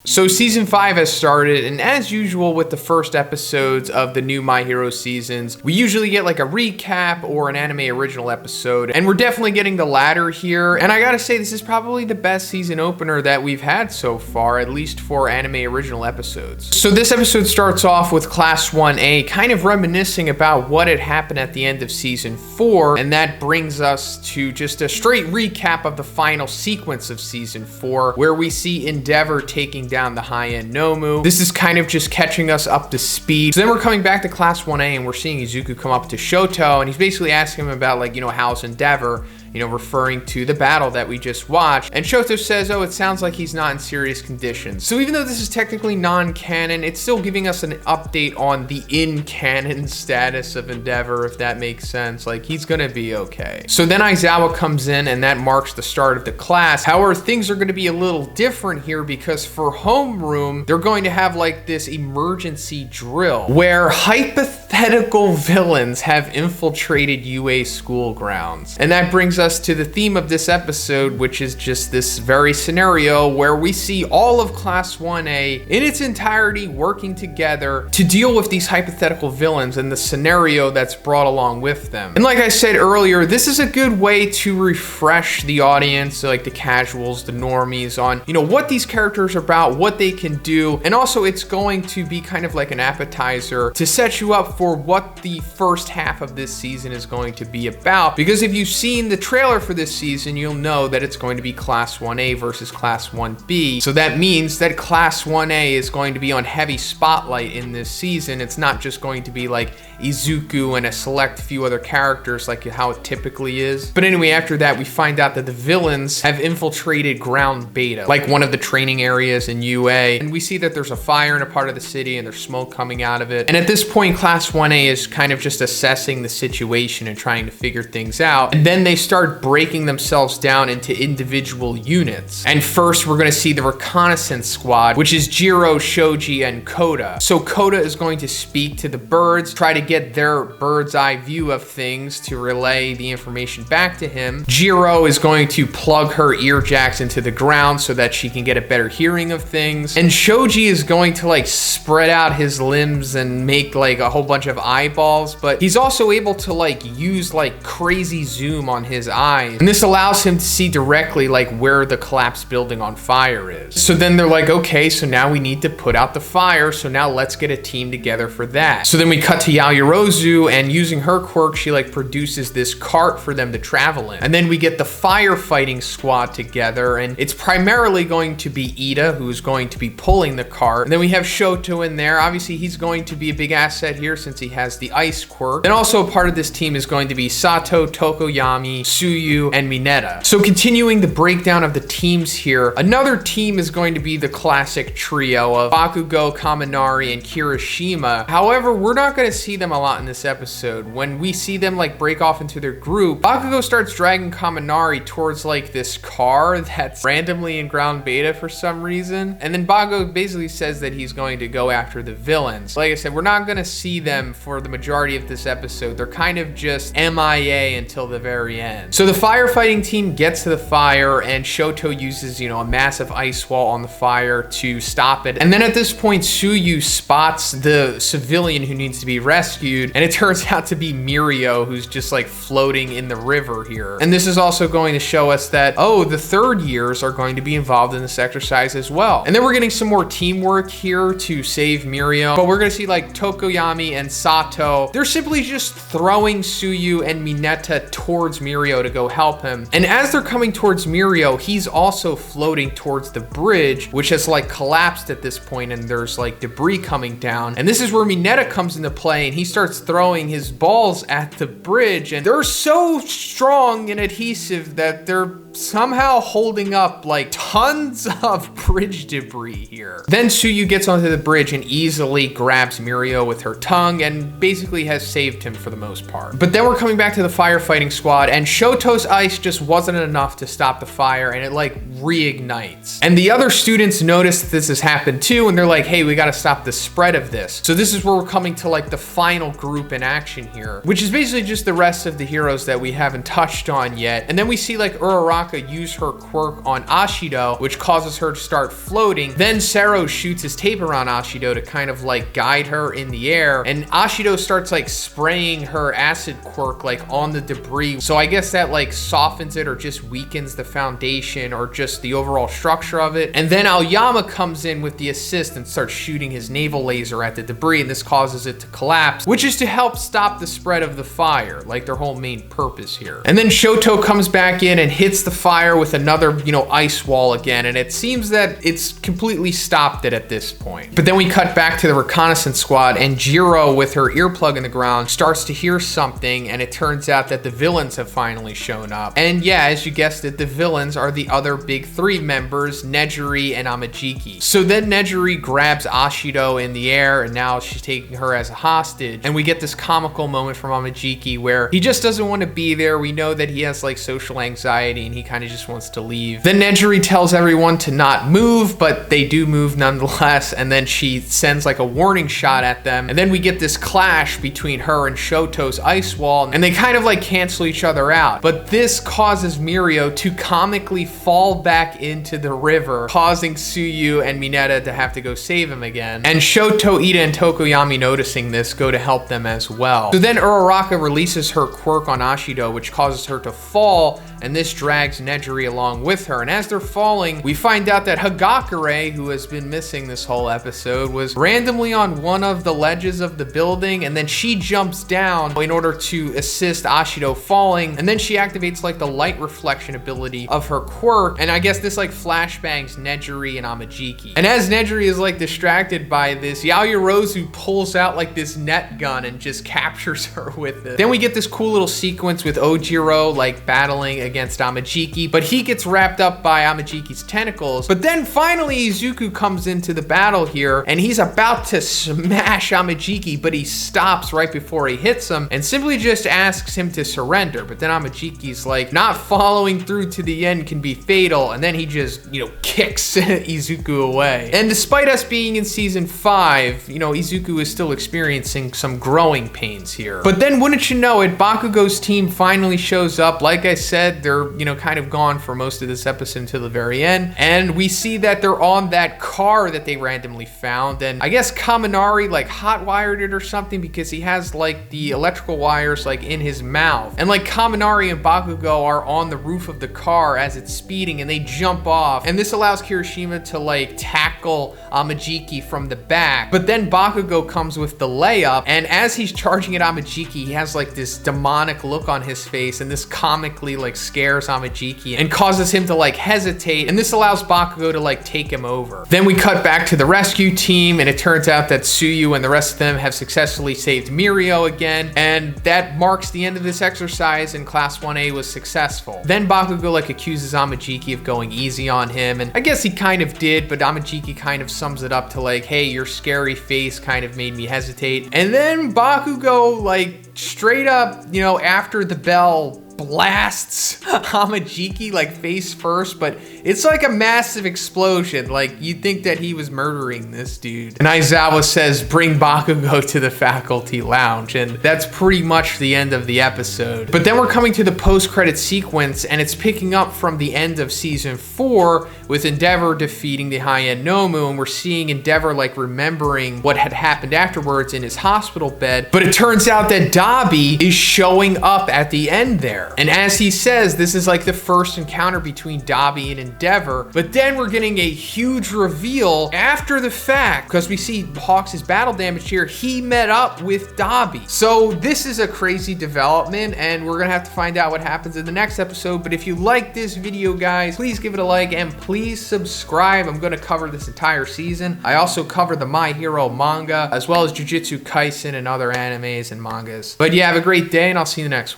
So season 5 has started, and as usual with the first episodes of the new My Hero seasons, we usually get like a recap or an anime original episode, and we're definitely getting the latter here. And I gotta say, this is probably the best season opener that we've had so far, at least for anime original episodes. So this episode starts off with Class 1A kind of reminiscing about what had happened at the end of season 4, and that brings us to just a straight recap of the final sequence of season 4, where we see Endeavor taking down the high-end Nomu. This is kind of just catching us up to speed. So then we're coming back to Class 1A and we're seeing Izuku come up to Shoto, and he's basically asking him about, like, how's Endeavor? Referring to the battle that we just watched. And Shoto says, oh, it sounds like he's not in serious condition. So even though this is technically non-canon, it's still giving us an update on the in-canon status of Endeavor, if that makes sense. Like, he's gonna be okay. So then Aizawa comes in, and that marks the start of the class. However, things are gonna be a little different here, because for homeroom, they're going to have like this emergency drill where hypothetical villains have infiltrated UA school grounds. And that brings us to the theme of this episode, which is just this very scenario where we see all of Class 1A in its entirety working together to deal with these hypothetical villains and the scenario that's brought along with them. And like I said earlier, this is a good way to refresh the audience, like the casuals, the normies, on what these characters are about, what they can do, and also it's going to be kind of like an appetizer to set you up for what the first half of this season is going to be about. Because if you've seen the trailer for this season, you'll know that it's going to be Class 1A versus Class 1B. So that means that Class 1A is going to be on heavy spotlight in this season. It's not just going to be like Izuku and a select few other characters like how it typically is. But anyway, after that, we find out that the villains have infiltrated Ground Beta, like one of the training areas in UA. And we see that there's a fire in a part of the city and there's smoke coming out of it. And at this point, Class 1A is kind of just assessing the situation and trying to figure things out. And then they start breaking themselves down into individual units. And first, we're going to see the reconnaissance squad, which is Jiro, Shoji, and Koda. So Koda is going to speak to the birds, try to get their bird's eye view of things to relay the information back to him. Jiro is going to plug her ear jacks into the ground so that she can get a better hearing of things. And Shoji is going to like spread out his limbs and make like a whole bunch of eyeballs, but he's also able to like use like crazy zoom on his eyes, and this allows him to see directly like where the collapsed building on fire is. So then they're like, okay, so now we need to put out the fire, so now let's get a team together for that. So then we cut to Yaoyorozu, and using her quirk, she like produces this cart for them to travel in. And then we get the firefighting squad together, and it's primarily going to be Ida who's going to be pulling the cart. And then we have Shoto in there. Obviously he's going to be a big asset here since he has the ice quirk. And also a part of this team is going to be Sato, Tokoyami, Tsuyu, and Mineta. So continuing the breakdown of the teams here, another team is going to be the classic trio of Bakugo, Kaminari, and Kirishima. However, we're not going to see them a lot in this episode. When we see them like break off into their group, Bakugo starts dragging Kaminari towards like this car that's randomly in Ground Beta for some reason. And then Bakugo basically says that he's going to go after the villains. Like I said, we're not going to see them for the majority of this episode. They're kind of just MIA until the very end. So the firefighting team gets to the fire, and Shoto uses, a massive ice wall on the fire to stop it. And then at this point, Tsuyu spots the civilian who needs to be rescued, and it turns out to be Mirio, who's just like floating in the river here. And this is also going to show us that, oh, the third years are going to be involved in this exercise as well. And then we're getting some more teamwork here to save Mirio, but we're going to see like Tokoyami and Sato, they're simply just throwing Tsuyu and Mineta towards Mirio to go help him. And as they're coming towards Mirio, he's also floating towards the bridge, which has like collapsed at this point, and there's like debris coming down. And this is where Mineta comes into play, and he starts throwing his balls at the bridge, and they're so strong and adhesive that they're somehow holding up like tons of bridge debris here. Then Tsuyu gets onto the bridge and easily grabs Mirio with her tongue and basically has saved him for the most part. But then we're coming back to the firefighting squad, and Shoto's ice just wasn't enough to stop the fire, and it like reignites. And the other students notice that this has happened too, and they're like, hey, we gotta stop the spread of this. So this is where we're coming to like the final group in action here, which is basically just the rest of the heroes that we haven't touched on yet. And then we see like Uraraka use her quirk on Ashido, which causes her to start floating. Then Sero shoots his tape around Ashido to kind of like guide her in the air. And Ashido starts like spraying her acid quirk like on the debris. So I guess that like softens it or just weakens the foundation or just the overall structure of it. And then Aoyama comes in with the assist and starts shooting his naval laser at the debris, and this causes it to collapse, which is to help stop the spread of the fire, like their whole main purpose here. And then Shoto comes back in and hits the fire with another, ice wall again, and it seems that it's completely stopped it at this point. But then we cut back to the reconnaissance squad, and Jiro, with her earplug in the ground, starts to hear something, and it turns out that the villains have finally shown up. And yeah, as you guessed it, the villains are the other big three members, Nejiri and Amajiki. So then Nejiri grabs Ashido in the air, and now she's taking her as a hostage. And we get this comical moment from Amajiki where he just doesn't want to be there. We know that he has like social anxiety and he kind of just wants to leave. Then Nejiri tells everyone to not move, but they do move nonetheless. And then she sends like a warning shot at them. And then we get this clash between her and Shoto's ice wall, and they kind of like cancel each other out. But this causes Mirio to comically fall back into the river, causing Tsuyu and Mineta to have to go save him again. And Shoto, Ida, and Tokoyami, noticing this, go to help them as well. So then Uraraka releases her quirk on Ashido, which causes her to fall, and this drags Nejiri along with her. And as they're falling, we find out that Hagakure, who has been missing this whole episode, was randomly on one of the ledges of the building, and then she jumps down in order to assist Ashido falling, and then she activates like the light reflection ability of her quirk, and I guess this like flashbangs Nejiri and Amajiki. And as Nejiri is like distracted by this, Yaoyorozu pulls out like this net gun and just captures her with it. Then we get this cool little sequence with Ojiro like battling against Amajiki, but he gets wrapped up by Amajiki's tentacles. But then finally Izuku comes into the battle here, and he's about to smash Amajiki, but he stops right before he hits him and simply just asks him to surrender. But then Amajiki's like, not following through to the end can be fatal, and then he just, kicks Izuku away. And despite us being in season 5, Izuku is still experiencing some growing pains here. But then wouldn't you know it, Bakugo's team finally shows up. Like I said, they're, kind of gone for most of this episode until the very end. And we see that they're on that car that they randomly found. And I guess Kaminari like hot-wired it or something, because he has like the electrical wires like in his mouth. And like Kaminari and Bakugo are on the roof of the car as it's speeding, and they jump off. And this allows Kirishima to like tackle Amajiki from the back. But then Bakugo comes with the layup, and as he's charging at Amajiki, he has like this demonic look on his face, and this comically like scares Amajiki and causes him to like hesitate, and this allows Bakugo to like take him over. Then we cut back to the rescue team, and it turns out that Tsuyu and the rest of them have successfully saved Mirio again, and that marks the end of this exercise, and Class 1A was successful. Then Bakugo like accuses Amajiki of going easy on him, and I guess he kind of did, but Amajiki kind of sums it up to like, hey, your scary face kind of made me hesitate. And then Bakugo like straight up, after the bell, blasts Amajiki like face first, but it's like a massive explosion. Like, you'd think that he was murdering this dude. And Aizawa says, bring Bakugo to the faculty lounge, and that's pretty much the end of the episode. But then we're coming to the post-credit sequence, and it's picking up from the end of season 4 with Endeavor defeating the High-End Nomu, and we're seeing Endeavor like remembering what had happened afterwards in his hospital bed. But it turns out that Dabi is showing up at the end there. And as he says, this is like the first encounter between Dabi and Endeavor. But then we're getting a huge reveal after the fact, because we see Hawks' battle damage here. He met up with Dabi. So this is a crazy development, and we're gonna have to find out what happens in the next episode. But if you like this video, guys, please give it a like and please subscribe. I'm gonna cover this entire season. I also cover the My Hero manga, as well as Jujutsu Kaisen and other animes and mangas. But yeah, have a great day, and I'll see you in the next one.